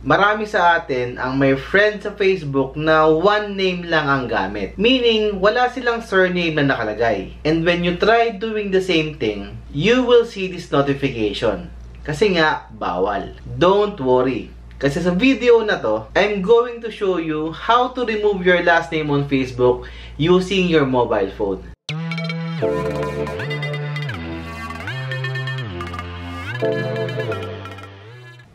marami sa atin ang may friend sa Facebook na one name lang ang gamit. Meaning, wala silang surname na nakalagay. And when you try doing the same thing, you will see this notification. Kasi nga, bawal. Don't worry. Kasi sa video na to, I'm going to show you how to remove your last name on Facebook using your mobile phone.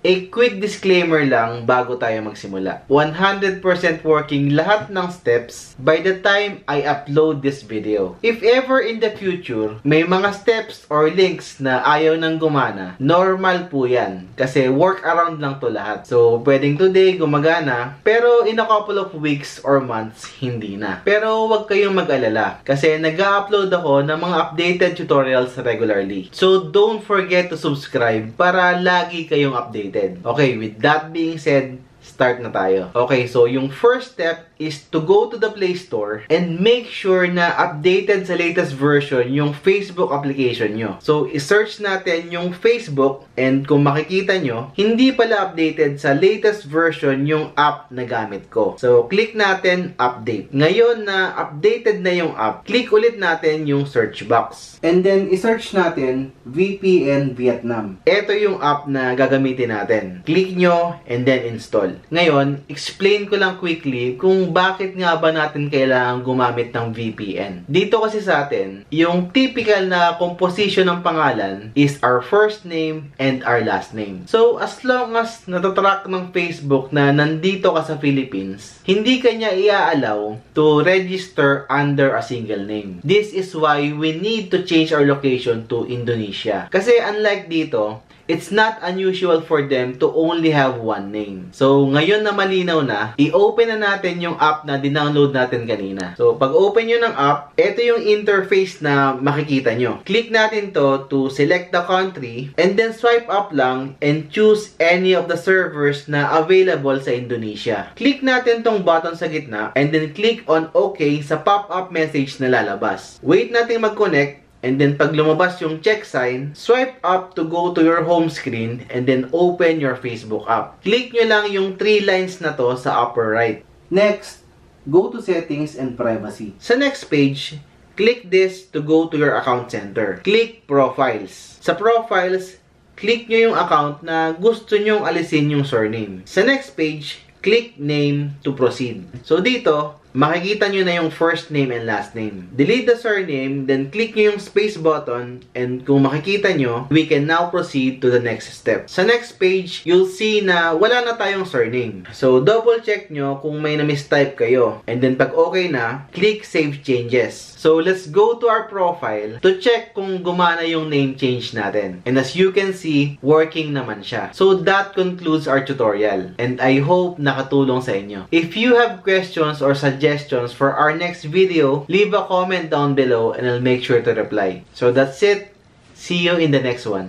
A quick disclaimer lang bago tayo magsimula. 100% working lahat ng steps by the time I upload this video. If ever in the future, may mga steps or links na ayaw nang gumana, normal po yan. Kasi workaround lang to lahat. So, pwedeng today gumagana, pero in a couple of weeks or months, hindi na. Pero wag kayong mag-alala. Kasi nag-upload ako ng mga updated tutorials regularly. So, don't forget to subscribe para lagi kayong updated. Okay, with that being said, start na tayo. Okay, so yung first step is to go to the Play Store and make sure na updated sa latest version yung Facebook application nyo. So, isearch natin yung Facebook and kung makikita nyo, hindi pala updated sa latest version yung app na gamit ko. So, click natin update. Ngayon na updated na yung app, click ulit natin yung search box. And then, isearch natin VPN Vietnam. Ito yung app na gagamitin natin. Click nyo and then install. Ngayon, explain ko lang quickly kung bakit nga ba natin kailangan gumamit ng VPN. Dito kasi sa atin, yung typical na composition ng pangalan is our first name and our last name. So, as long as natatrack ng Facebook na nandito ka sa Philippines, hindi ka niya i-allow to register under a single name. This is why we need to change our location to Indonesia. Kasi unlike dito, it's not unusual for them to only have one name. So, ngayon na malinaw na, i-open na natin yung app na dinownload natin kanina. So, pag open nyo ng app, ito yung interface na makikita nyo. Click natin to select the country, and then swipe up lang and choose any of the servers na available sa Indonesia. Click natin tong button sa gitna, and then click on OK sa pop-up message na lalabas. Wait natin mag-connect. And then, pag lumabas yung check sign, swipe up to go to your home screen and then open your Facebook app. Click nyo lang yung 3 lines na to sa upper right. Next, go to settings and privacy. Sa next page, click this to go to your account center. Click profiles. Sa profiles, click nyo yung account na gusto nyong alisin yung surname. Sa next page, click name to proceed. So dito, makikita nyo na yung first name and last name. Delete the surname, then click nyo yung space button, and kung makikita nyo, we can now proceed to the next step. Sa next page, you'll see na wala na tayong surname. So, double check nyo kung may na-mistype kayo. And then, pag okay na, click Save Changes. So, let's go to our profile to check kung gumana yung name change natin. And as you can see, working naman siya. So, that concludes our tutorial. And I hope nakatulong sa inyo. If you have questions or suggestions for our next video, leave a comment down below and I'll make sure to reply. So, that's it. See you in the next one.